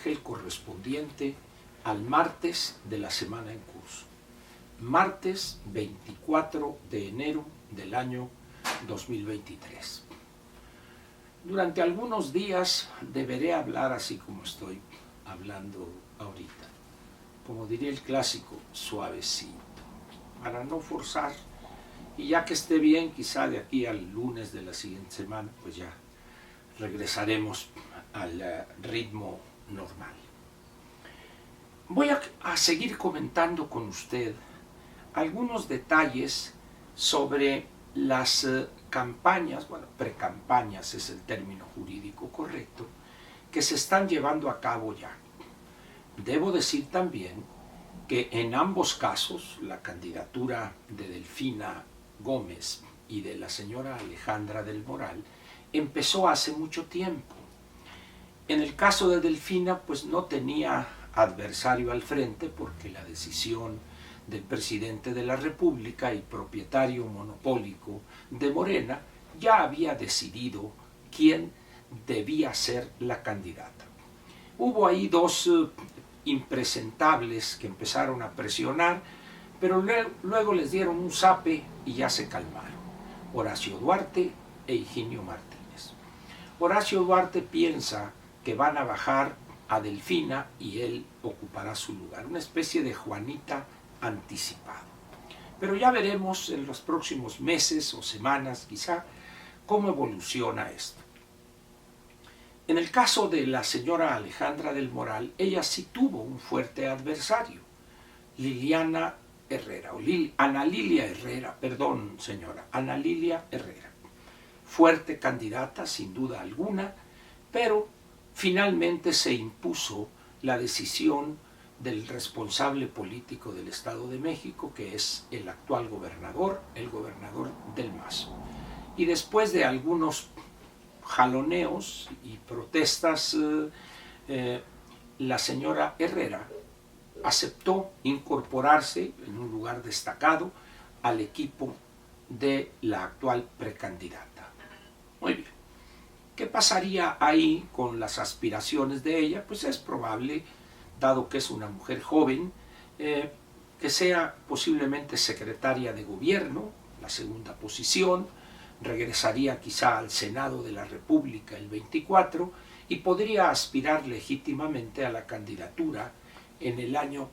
Ángel correspondiente al martes de la semana en curso. Martes 24 de enero del año 2023. Durante algunos días deberé hablar así como estoy hablando ahorita. Como diría el clásico, suavecito, para no forzar. Y ya que esté bien, quizá de aquí al lunes de la siguiente semana, pues ya regresaremos al ritmo normal. Voy a seguir comentando con usted algunos detalles sobre las campañas, bueno, precampañas es el término jurídico correcto, que se están llevando a cabo ya. Debo decir también que en ambos casos, la candidatura de Delfina Gómez y de la señora Alejandra del Moral, empezó hace mucho tiempo. En el caso de Delfina, pues no tenía adversario al frente porque la decisión del presidente de la República y propietario monopólico de Morena ya había decidido quién debía ser la candidata. Hubo ahí dos impresentables que empezaron a presionar, pero luego les dieron un zape y ya se calmaron. Horacio Duarte e Higinio Martínez. Horacio Duarte piensa que van a bajar a Delfina y él ocupará su lugar, una especie de Juanita anticipado. Pero ya veremos en los próximos meses o semanas quizá cómo evoluciona esto. En el caso de la señora Alejandra del Moral, ella sí tuvo un fuerte adversario, Liliana Herrera, o Ana Lilia Herrera, perdón señora, Ana Lilia Herrera. Fuerte candidata sin duda alguna, pero finalmente se impuso la decisión del responsable político del Estado de México, que es el actual gobernador, el gobernador del Mazo. Y después de algunos jaloneos y protestas, la señora Herrera aceptó incorporarse en un lugar destacado al equipo de la actual precandidata. Muy bien. ¿Qué pasaría ahí con las aspiraciones de ella? Pues es probable, dado que es una mujer joven, que sea posiblemente secretaria de gobierno, la segunda posición, regresaría quizá al Senado de la República el 24 y podría aspirar legítimamente a la candidatura en el año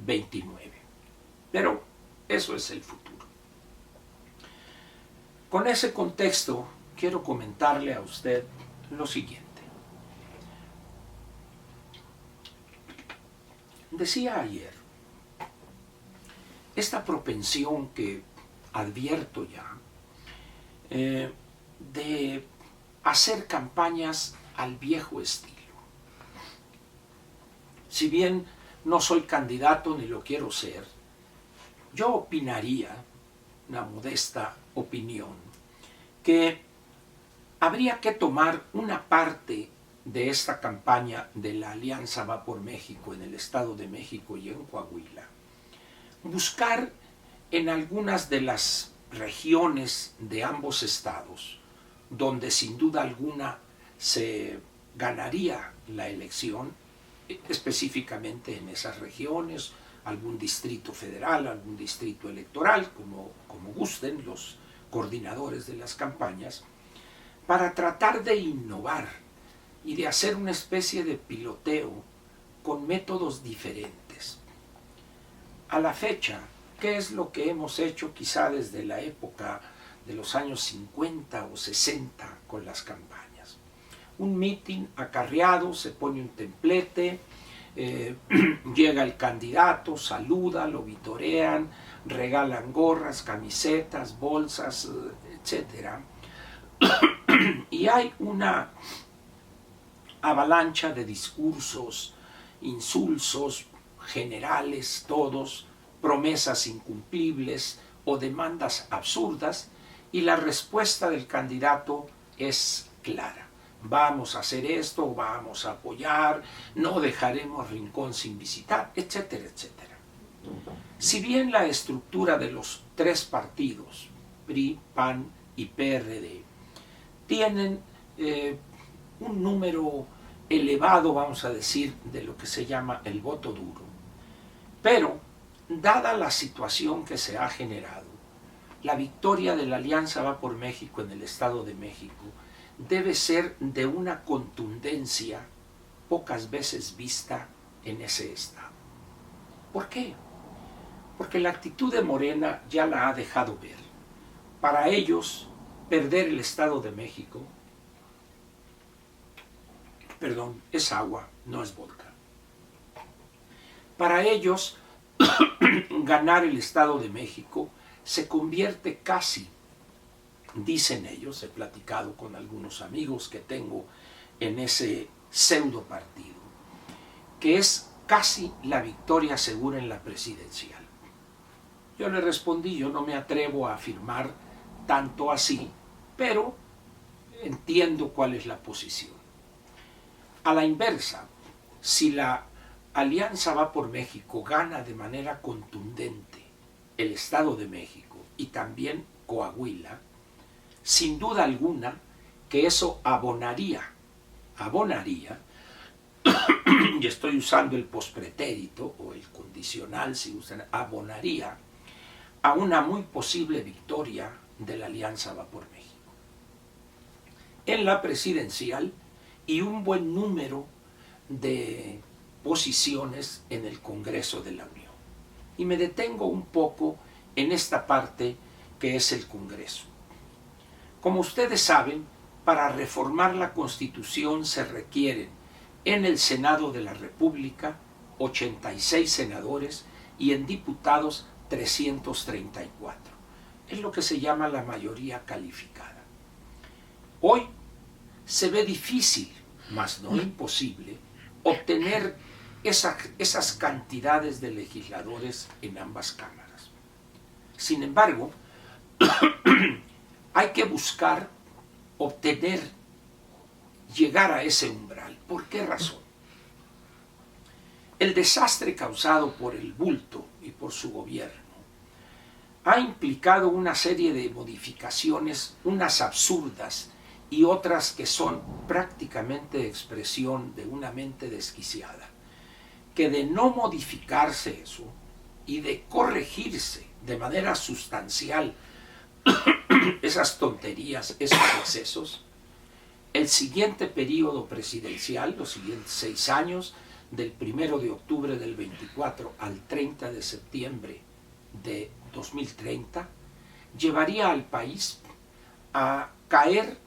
29. Pero eso es el futuro. Con ese contexto, quiero comentarle a usted lo siguiente. Decía ayer, esta propensión que advierto ya de hacer campañas al viejo estilo. Si bien no soy candidato ni lo quiero ser, yo opinaría, una modesta opinión, que habría que tomar una parte de esta campaña de la Alianza Va por México en el Estado de México y en Coahuila, buscar en algunas de las regiones de ambos estados, donde sin duda alguna se ganaría la elección, específicamente en esas regiones, algún distrito federal, algún distrito electoral, como gusten los coordinadores de las campañas, para tratar de innovar y de hacer una especie de piloteo con métodos diferentes. A la fecha, ¿qué es lo que hemos hecho quizá desde la época de los años 50 o 60 con las campañas? Un mitin acarreado, se pone un templete, llega el candidato, saluda, lo vitorean, regalan gorras, camisetas, bolsas, etc. Y hay una avalancha de discursos, insulsos generales, todos, promesas incumplibles o demandas absurdas, y la respuesta del candidato es clara. Vamos a hacer esto, vamos a apoyar, no dejaremos rincón sin visitar, etcétera, etcétera. Si bien la estructura de los tres partidos, PRI, PAN y PRD, tienen un número elevado, vamos a decir, de lo que se llama el voto duro. Pero, dada la situación que se ha generado, la victoria de la Alianza Va por México en el Estado de México debe ser de una contundencia pocas veces vista en ese estado. ¿Por qué? Porque la actitud de Morena ya la ha dejado ver. Para ellos, perder el Estado de México, es agua, no es vodka. Para ellos, ganar el Estado de México se convierte casi, dicen ellos, he platicado con algunos amigos que tengo en ese pseudo partido, que es casi la victoria segura en la presidencial. Yo le respondí, yo no me atrevo a afirmar tanto así, pero entiendo cuál es la posición. A la inversa, si la Alianza Va por México gana de manera contundente el Estado de México y también Coahuila, sin duda alguna que eso abonaría, y estoy usando el pospretérito o el condicional, si usan, abonaría a una muy posible victoria de la Alianza Va por México en la presidencial y un buen número de posiciones en el Congreso de la Unión. Y me detengo un poco en esta parte que es el Congreso. Como ustedes saben, para reformar la Constitución se requieren en el Senado de la República 86 senadores y en diputados 334. Es lo que se llama la mayoría calificada. Hoy se ve difícil, mas no imposible, obtener esas cantidades de legisladores en ambas cámaras. Sin embargo, hay que buscar llegar a ese umbral. ¿Por qué razón? El desastre causado por el bulto y por su gobierno ha implicado una serie de modificaciones, unas absurdas y otras que son prácticamente expresión de una mente desquiciada, que de no modificarse eso y de corregirse de manera sustancial esas tonterías, esos excesos, el siguiente periodo presidencial, los siguientes 6 años, del 1 de octubre del 24 al 30 de septiembre de 2030, llevaría al país a caer,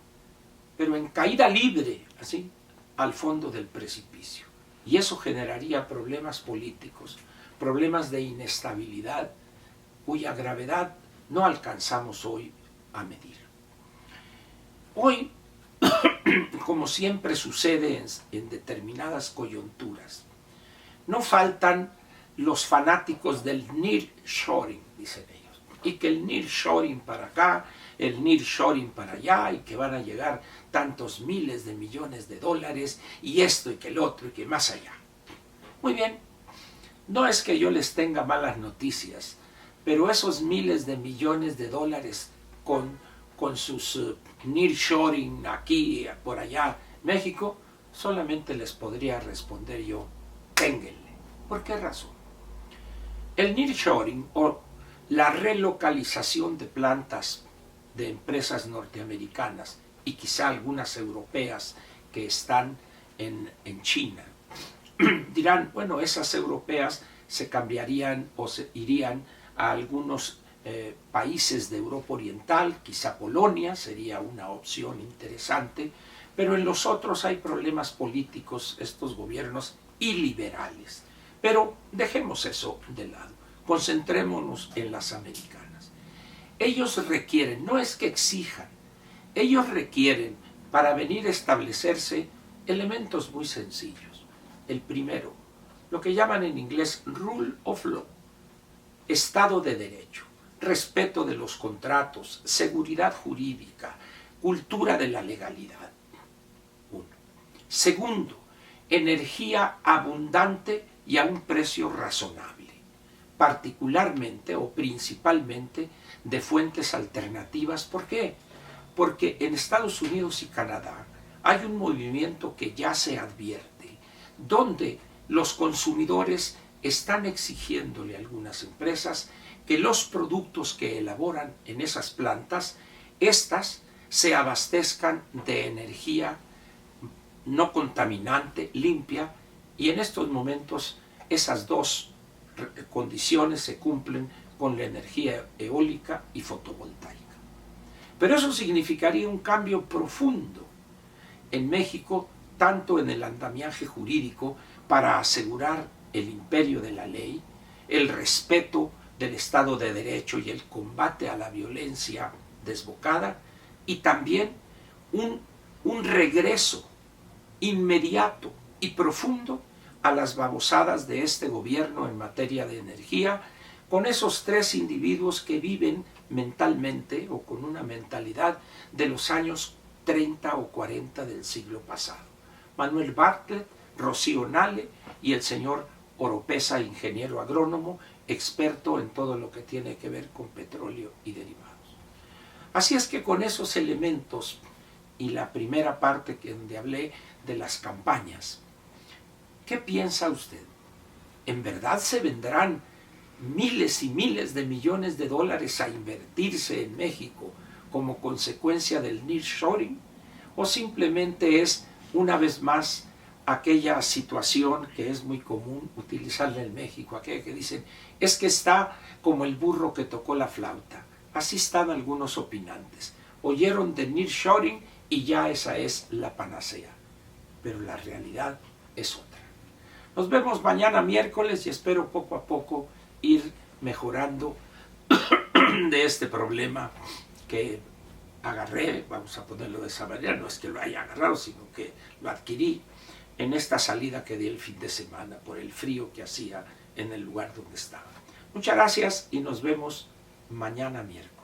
pero en caída libre, así, al fondo del precipicio. Y eso generaría problemas políticos, problemas de inestabilidad, cuya gravedad no alcanzamos hoy a medir. Hoy, como siempre sucede en determinadas coyunturas, no faltan los fanáticos del nearshoring, dicen ellos, y que el nearshoring para acá, el nearshoring para allá, y que van a llegar tantos miles de millones de dólares, y esto y que el otro, y que más allá. Muy bien, no es que yo les tenga malas noticias, pero esos miles de millones de dólares con sus nearshoring aquí, por allá, México, solamente les podría responder yo, ténganle. ¿Por qué razón? El nearshoring o la relocalización de plantas de empresas norteamericanas y quizá algunas europeas que están en China, dirán, bueno, esas europeas se cambiarían o se irían a algunos países de Europa Oriental, quizá Polonia sería una opción interesante, pero en los otros hay problemas políticos, estos gobiernos iliberales. Pero dejemos eso de lado, concentrémonos en las americanas. Ellos requieren, no es que exijan, ellos requieren para venir a establecerse elementos muy sencillos. El primero, lo que llaman en inglés rule of law, Estado de Derecho, respeto de los contratos, seguridad jurídica, cultura de la legalidad. Uno. Segundo, energía abundante y a un precio razonable, particularmente o principalmente de fuentes alternativas. ¿Por qué? Porque en Estados Unidos y Canadá hay un movimiento que ya se advierte, donde los consumidores están exigiéndole a algunas empresas que los productos que elaboran en esas plantas, estas se abastezcan de energía no contaminante, limpia, y en estos momentos esas dos condiciones se cumplen con la energía eólica y fotovoltaica. Pero eso significaría un cambio profundo en México, tanto en el andamiaje jurídico para asegurar el imperio de la ley, el respeto del Estado de Derecho y el combate a la violencia desbocada, y también un regreso inmediato y profundo a las babosadas de este gobierno en materia de energía, con esos tres individuos que viven mentalmente o con una mentalidad de los años 30 o 40 del siglo pasado. Manuel Bartlett, Rocío Nale y el señor Oropesa, ingeniero agrónomo, experto en todo lo que tiene que ver con petróleo y derivados. Así es que con esos elementos y la primera parte donde hablé de las campañas, ¿qué piensa usted? ¿En verdad se vendrán miles y miles de millones de dólares a invertirse en México como consecuencia del nearshoring? ¿O simplemente es, una vez más, aquella situación que es muy común utilizarla en México, aquella que dicen, es que está como el burro que tocó la flauta? Así están algunos opinantes. Oyeron de nearshoring y ya esa es la panacea. Pero la realidad es otra. Nos vemos mañana miércoles y espero poco a poco ir mejorando de este problema que agarré, vamos a ponerlo de esa manera, no es que lo haya agarrado, sino que lo adquirí en esta salida que di el fin de semana por el frío que hacía en el lugar donde estaba. Muchas gracias y nos vemos mañana miércoles.